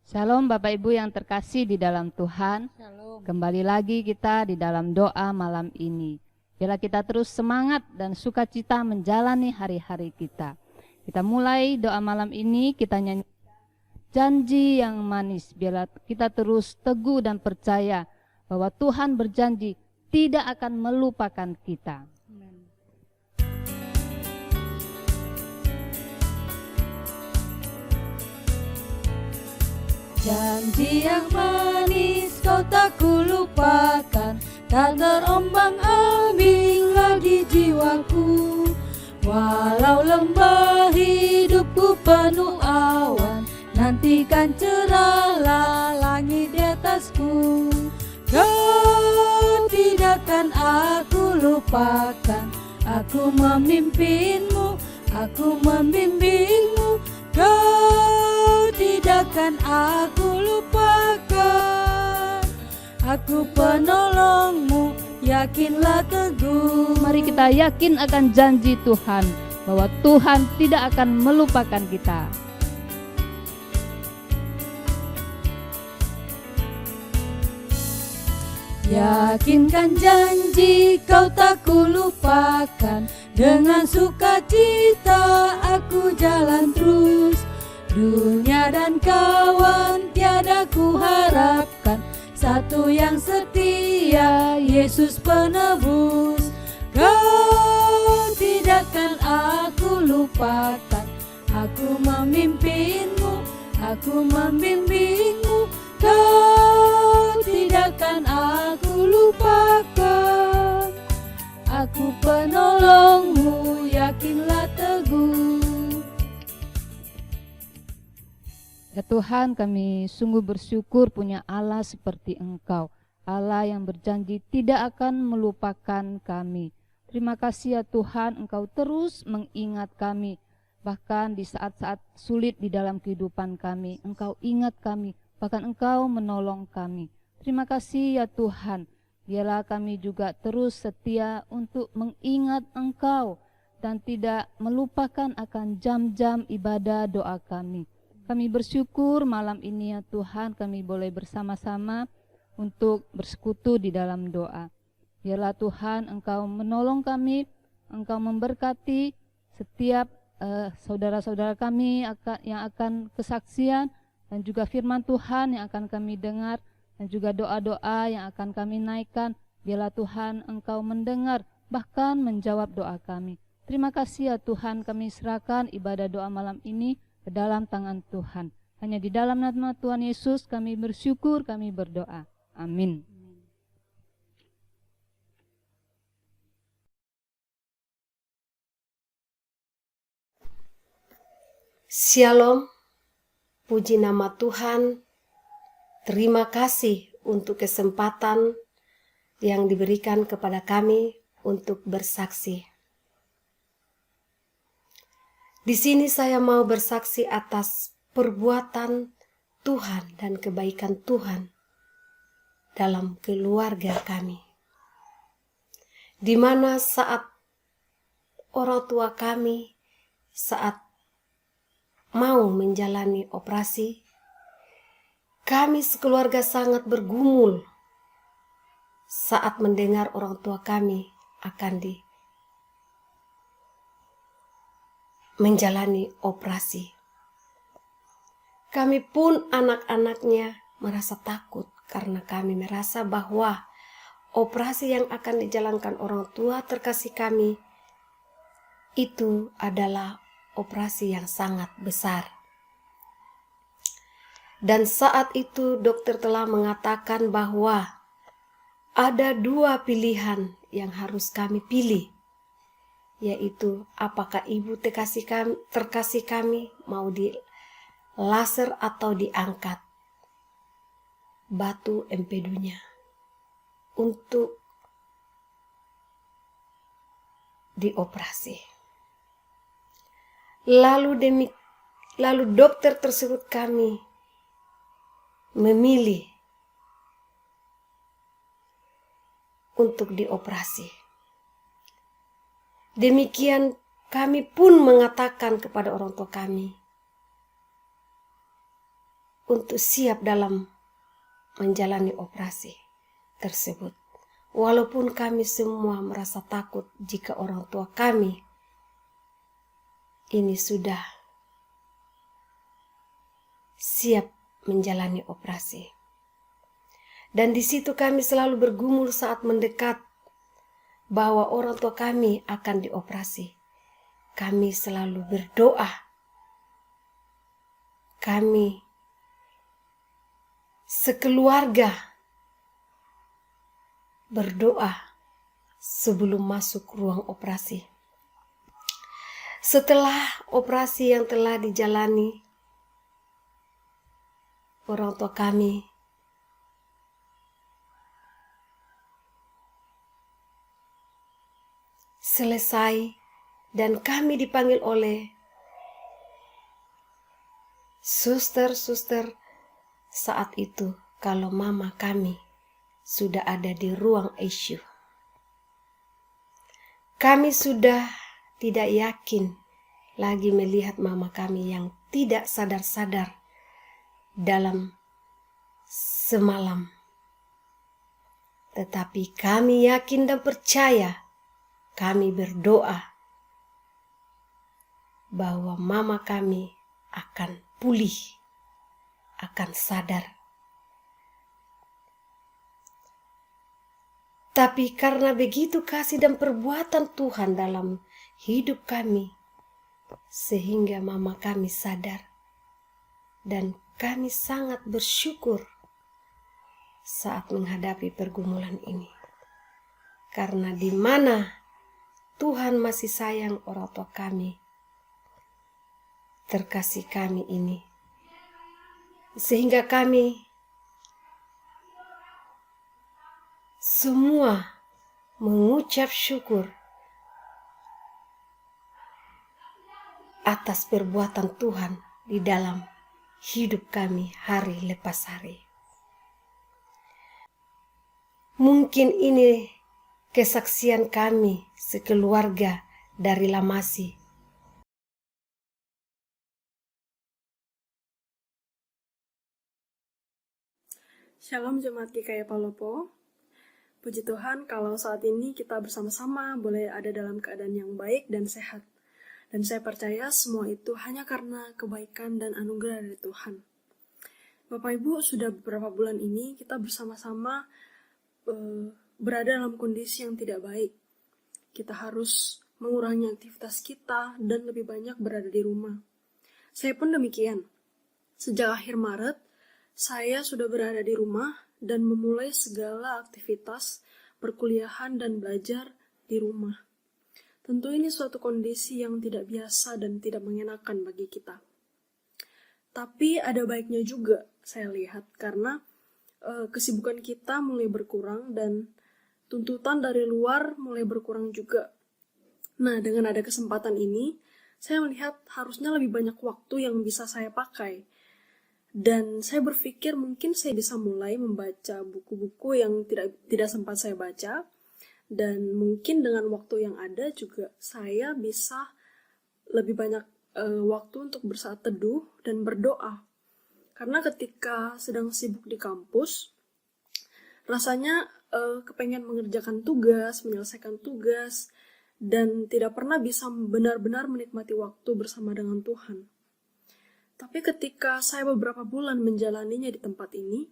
Shalom Bapak Ibu yang terkasih di dalam Tuhan. Shalom. Kembali lagi kita di dalam doa malam ini. Biarlah kita terus semangat dan sukacita menjalani hari-hari kita. Kita mulai doa malam ini, kita nyanyi janji yang manis. Biarlah kita terus teguh dan percaya bahwa Tuhan berjanji tidak akan melupakan kita. Janji yang manis kau tak kulupakan, tak terombang-ambinglah di jiwaku. Walau lembah hidupku penuh awan, nantikan cerahlah langit di atasku. Kau tidak akan aku lupakan, aku memimpinmu, aku membimbingmu. Kau tidak akan aku lupakan, aku penolongmu, yakinlah teguh. Mari kita yakin akan janji Tuhan, bahwa Tuhan tidak akan melupakan kita. Yakinkan janji kau tak kulupakan, dengan sukacita aku jalan terus. Dunia dan kawan tiada ku harapkan, satu yang setia, Yesus penebus. Kau tidak akan aku lupakan, aku memimpinmu, aku membimbingmu. Kau tidak akan aku lupakan, aku penolongmu, yakinlah teguh. Ya Tuhan, kami sungguh bersyukur punya Allah seperti Engkau, Allah yang berjanji tidak akan melupakan kami. Terima kasih ya Tuhan, Engkau terus mengingat kami, bahkan di saat-saat sulit di dalam kehidupan kami, Engkau ingat kami, bahkan Engkau menolong kami. Terima kasih ya Tuhan, biarlah kami juga terus setia untuk mengingat Engkau dan tidak melupakan akan jam-jam ibadah doa kami. Kami bersyukur malam ini ya Tuhan, kami boleh bersama-sama untuk bersekutu di dalam doa. Biarlah Tuhan Engkau menolong kami, Engkau memberkati setiap saudara-saudara kami yang akan kesaksian, dan juga firman Tuhan yang akan kami dengar, dan juga doa-doa yang akan kami naikkan. Biarlah Tuhan Engkau mendengar, bahkan menjawab doa kami. Terima kasih ya Tuhan, kami serahkan ibadah doa malam ini ke dalam tangan Tuhan. Hanya di dalam nama Tuhan Yesus kami bersyukur, kami berdoa. Amin. Shalom, puji nama Tuhan. Terima kasih untuk kesempatan yang diberikan kepada kami untuk bersaksi. Di sini saya mau bersaksi atas perbuatan Tuhan dan kebaikan Tuhan dalam keluarga kami. Di mana saat orang tua kami saat mau menjalani operasi, kami sekeluarga sangat bergumul saat mendengar orang tua kami akan menjalani operasi. Kami pun anak-anaknya merasa takut karena kami merasa bahwa operasi yang akan dijalankan orang tua terkasih kami itu adalah operasi yang sangat besar. Dan saat itu dokter telah mengatakan bahwa ada dua pilihan yang harus kami pilih, yaitu apakah ibu terkasih kami mau di laser atau diangkat batu empedunya untuk dioperasi. Lalu dokter tersebut kami memilih untuk dioperasi. Demikian kami pun mengatakan kepada orang tua kami, untuk siap dalam menjalani operasi tersebut. Walaupun kami semua merasa takut jika orang tua kami ini sudah siap menjalani operasi. Dan di situ kami selalu bergumul saat mendekat bahwa orang tua kami akan dioperasi. Kami selalu berdoa. Kami sekeluarga berdoa sebelum masuk ruang operasi. Setelah operasi yang telah dijalani, orang tua kami selesai dan kami dipanggil oleh suster-suster saat itu kalau mama kami sudah ada di ruang ICU. Kami sudah tidak yakin lagi melihat mama kami yang tidak sadar-sadar dalam semalam. Tetapi kami yakin dan percaya, kami berdoa bahwa mama kami akan pulih, akan sadar. Tapi karena begitu kasih dan perbuatan Tuhan dalam hidup kami, sehingga mama kami sadar. Dan kami sangat bersyukur saat menghadapi pergumulan ini. Karena di mana Tuhan masih sayang orang tua kami, terkasih kami ini. Sehingga kami semua mengucap syukur atas perbuatan Tuhan di dalam hidup kami hari lepas hari. Mungkin ini kesaksian kami sekeluarga dari Lamasi. Shalom Jemaat GKI Palopo. Puji Tuhan kalau saat ini kita bersama-sama boleh ada dalam keadaan yang baik dan sehat. Dan saya percaya semua itu hanya karena kebaikan dan anugerah dari Tuhan. Bapak Ibu, sudah beberapa bulan ini kita bersama-sama berada dalam kondisi yang tidak baik. Kita harus mengurangi aktivitas kita dan lebih banyak berada di rumah. Saya pun demikian. Sejak akhir Maret, saya sudah berada di rumah dan memulai segala aktivitas perkuliahan dan belajar di rumah. Tentu ini suatu kondisi yang tidak biasa dan tidak mengenakan bagi kita. Tapi ada baiknya juga saya lihat karena kesibukan kita mulai berkurang dan tuntutan dari luar mulai berkurang juga. Nah, dengan ada kesempatan ini, saya melihat harusnya lebih banyak waktu yang bisa saya pakai. Dan saya berpikir mungkin saya bisa mulai membaca buku-buku yang tidak sempat saya baca. Dan mungkin dengan waktu yang ada juga saya bisa lebih banyak waktu untuk bersaat teduh dan berdoa. Karena ketika sedang sibuk di kampus, rasanya kepengen mengerjakan tugas, menyelesaikan tugas, dan tidak pernah bisa benar-benar menikmati waktu bersama dengan Tuhan. Tapi ketika saya beberapa bulan menjalaninya di tempat ini,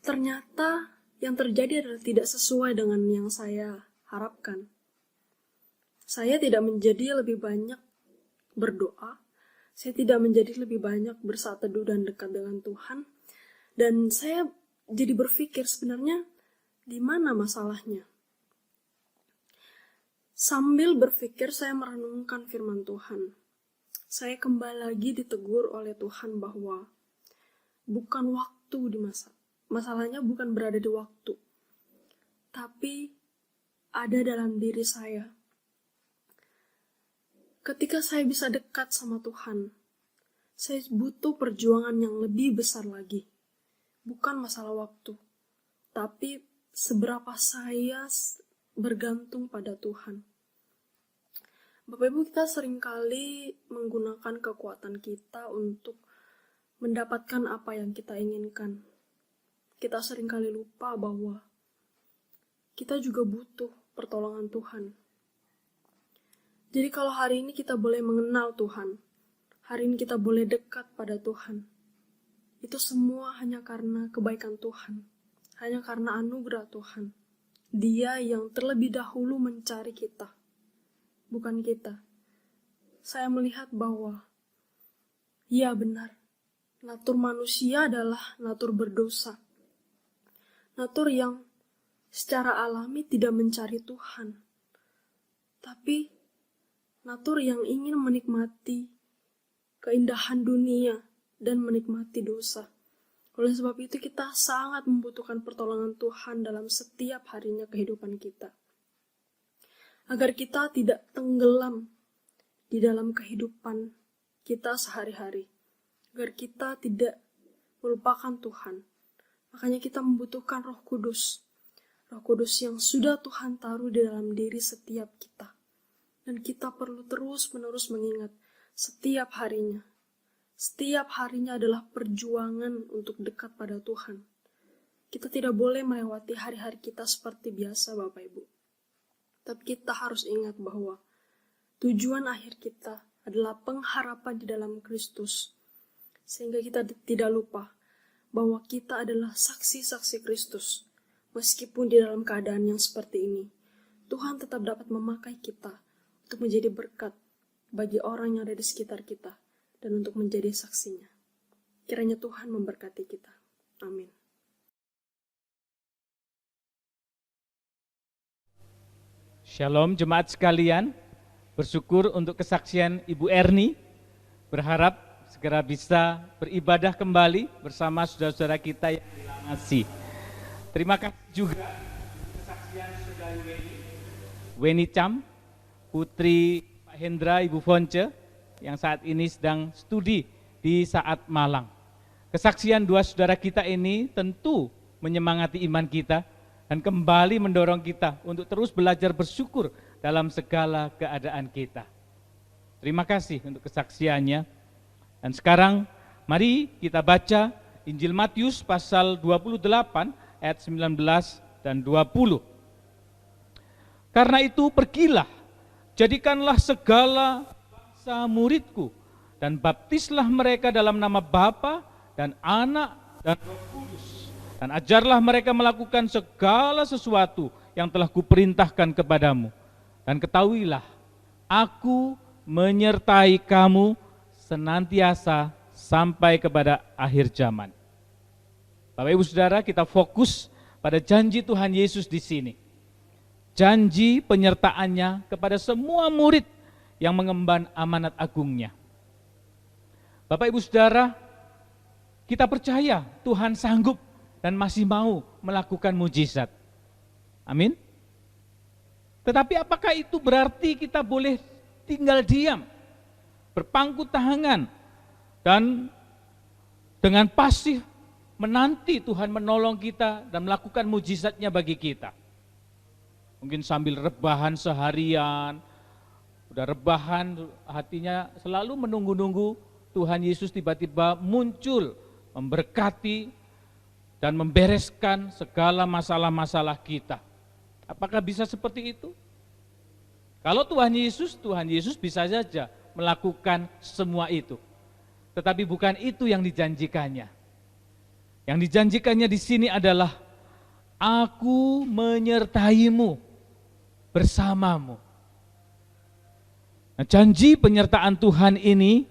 ternyata yang terjadi adalah tidak sesuai dengan yang saya harapkan. Saya tidak menjadi lebih banyak berdoa, saya tidak menjadi lebih banyak bersaat teduh dan dekat dengan Tuhan, dan saya jadi berpikir sebenarnya di mana masalahnya. Sambil berpikir saya merenungkan firman Tuhan. Saya kembali lagi ditegur oleh Tuhan bahwa bukan waktu di masalahnya bukan berada di waktu, tapi ada dalam diri saya. Ketika saya bisa dekat sama Tuhan, saya butuh perjuangan yang lebih besar lagi. Bukan masalah waktu, tapi seberapa saya bergantung pada Tuhan. Bapak Ibu, kita seringkali menggunakan kekuatan kita untuk mendapatkan apa yang kita inginkan, kita seringkali lupa bahwa kita juga butuh pertolongan Tuhan. Jadi kalau hari ini kita boleh mengenal Tuhan, hari ini kita boleh dekat pada Tuhan, itu semua hanya karena kebaikan Tuhan, hanya karena anugerah Tuhan. Dia yang terlebih dahulu mencari kita, bukan kita. Saya melihat bahwa, ya benar, natur manusia adalah natur berdosa. Natur yang secara alami tidak mencari Tuhan. Tapi natur yang ingin menikmati keindahan dunia dan menikmati dosa. Oleh sebab itu kita sangat membutuhkan pertolongan Tuhan dalam setiap harinya kehidupan kita. Agar kita tidak tenggelam di dalam kehidupan kita sehari-hari. Agar kita tidak melupakan Tuhan. Makanya kita membutuhkan Roh Kudus. Roh Kudus yang sudah Tuhan taruh di dalam diri setiap kita. Dan kita perlu terus-menerus mengingat setiap harinya. Setiap harinya adalah perjuangan untuk dekat pada Tuhan. Kita tidak boleh melewati hari-hari kita seperti biasa, Bapak Ibu. Tapi kita harus ingat bahwa tujuan akhir kita adalah pengharapan di dalam Kristus. Sehingga kita tidak lupa bahwa kita adalah saksi-saksi Kristus. Meskipun di dalam keadaan yang seperti ini, Tuhan tetap dapat memakai kita untuk menjadi berkat bagi orang yang ada di sekitar kita dan untuk menjadi saksinya. Kiranya Tuhan memberkati kita. Amin. Shalom jemaat sekalian, bersyukur untuk kesaksian Ibu Erni, berharap segera bisa beribadah kembali bersama saudara-saudara kita yang dilangasi. Terima kasih juga kesaksian saudari Weni Cham, putri Pak Hendra, Ibu Fonce, yang saat ini sedang studi di Saat Malang. Kesaksian dua saudara kita ini tentu menyemangati iman kita dan kembali mendorong kita untuk terus belajar bersyukur dalam segala keadaan kita. Terima kasih untuk kesaksiannya. Dan sekarang mari kita baca Injil Matius pasal 28 ayat 19 dan 20. Karena itu pergilah, jadikanlah segala bangsa muridku, dan baptislah mereka dalam nama Bapa dan Anak dan Roh Kudus, dan ajarlah mereka melakukan segala sesuatu yang telah kuperintahkan kepadamu. Dan ketahuilah, aku menyertai kamu senantiasa sampai kepada akhir zaman. Bapak Ibu Saudara, kita fokus pada janji Tuhan Yesus di sini. Janji penyertaannya kepada semua murid yang mengemban amanat agungnya. Bapak Ibu Saudara, kita percaya Tuhan sanggup dan masih mau melakukan mujizat. Amin. Tetapi apakah itu berarti kita boleh tinggal diam, berpangku tangan, dan dengan pasif menanti Tuhan menolong kita dan melakukan mujizatnya bagi kita? Mungkin sambil rebahan seharian, udah rebahan hatinya selalu menunggu-nunggu Tuhan Yesus tiba-tiba muncul, memberkati dan membereskan segala masalah-masalah kita. Apakah bisa seperti itu? Kalau Tuhan Yesus bisa saja melakukan semua itu. Tetapi bukan itu yang dijanjikannya. Yang dijanjikannya di sini adalah aku menyertaimu bersamamu. Nah, janji penyertaan Tuhan ini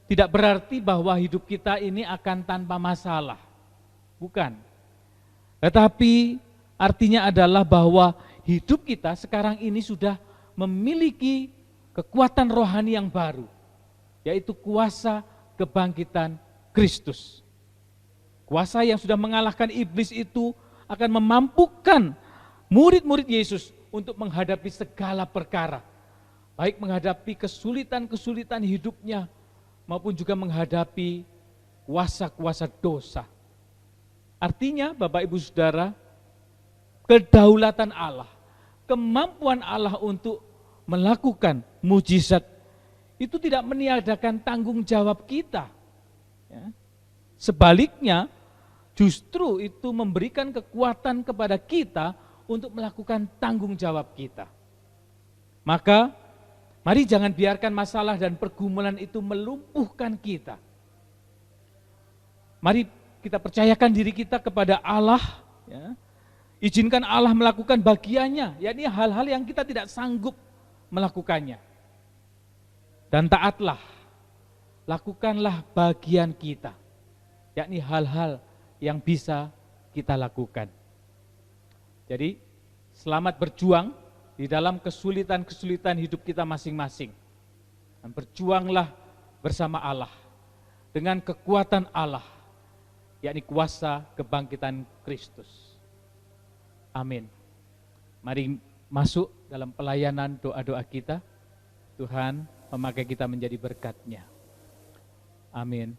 tidak berarti bahwa hidup kita ini akan tanpa masalah. Bukan. Tetapi artinya adalah bahwa hidup kita sekarang ini sudah memiliki kekuatan rohani yang baru, yaitu kuasa kebangkitan Kristus. Kuasa yang sudah mengalahkan iblis itu akan memampukan murid-murid Yesus untuk menghadapi segala perkara, baik menghadapi kesulitan-kesulitan hidupnya maupun juga menghadapi kuasa-kuasa dosa. Artinya Bapak Ibu Saudara, kedaulatan Allah, kemampuan Allah untuk melakukan mujizat itu tidak meniadakan tanggung jawab kita. Ya. Sebaliknya, justru itu memberikan kekuatan kepada kita untuk melakukan tanggung jawab kita. Maka, mari jangan biarkan masalah dan pergumulan itu melumpuhkan kita. Mari kita percayakan diri kita kepada Allah, ya. Izinkan Allah melakukan bagiannya, yakni hal-hal yang kita tidak sanggup melakukannya. Dan taatlah, lakukanlah bagian kita, yakni hal-hal yang bisa kita lakukan. Jadi, selamat berjuang di dalam kesulitan-kesulitan hidup kita masing-masing. Dan berjuanglah bersama Allah, dengan kekuatan Allah, yakni kuasa kebangkitan Kristus. Amin. Mari masuk dalam pelayanan doa-doa kita. Tuhan memakai kita menjadi berkat-Nya. Amin.